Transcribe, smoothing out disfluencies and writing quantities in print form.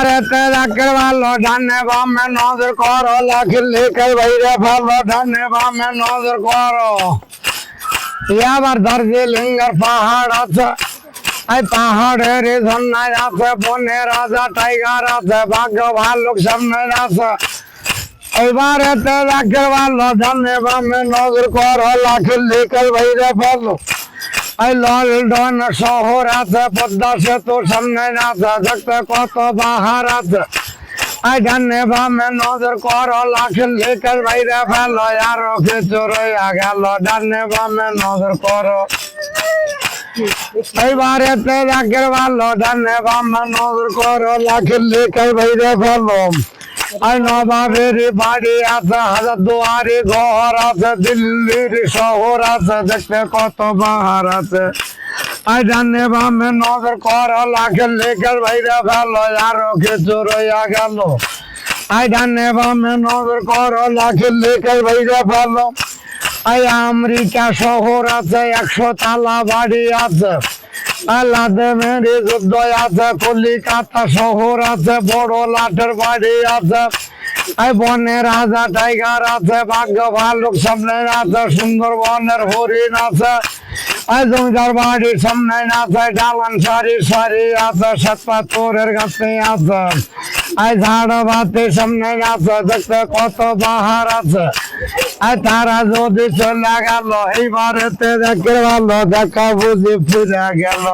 এইবারেতে রাখের ভালো ডানে বামে নজর করো লাখির লেখের বাইরে ভালো ডানে বামে নজর করো এবার দার্জিলিংয়ের পাহাড় আছে এই পাহাড়ের ঝর্ণায় আছে বনে রাজা টাইগার আছে বাঘ ভাল্লুক সামনে আছে এইবারেতে রাখের ভালো ডানে বামে নজর করো লাখির লেখের বাইরে ভালো এই লন্ডন শহর আছে পদ্মা সেতু সামনে আছে দেখতে কত বাহার আছে এই ডানে বামে নজর করো লাখির লেখের বাইরে ফেলো আরো কিছু রইয়া গেল ডানে বামে নজর করো এইবারেতে রাখের ভালো ডানে বামে নজর করো লাখির লেখের বাইরে ফেলো এই নবাবের বাড়ি আছে হাজারদুয়ারি ঘর আছে দিল্লির শহর আছে দেখতে কত বাহার আছে এই ডানে বামে নজর করো লাখির লেখের বাইরে ফেলো আরো কিছু রইয়া গেল এই ডানে বামে নজর করো লাখির লেখের বাইরে ফেলো এই আমেরিকা শহর আছে 100 তালা বাড়ি আছে লাদেমের যুদ্ধ আছে কলিকাতা শহর আছে বড় লাটের বাড়ি আছে এই বনের রাজা টাইগার আছে বাঘ ভাল্লুক সামনে আছে সুন্দরবনের হরিণ আছে এই জমিদার বাড়ির সামনে আছে ডালান সারি সারি আছে শ্বেতপাথরের গাছে আছে এই ঝাড় বাতির সামনে আছে দেখতে কত বাহার আছে এই তারা যদি চলে গেল এইবারেতে দেখে ভালো দেখা বুঝি ফিরে গেল।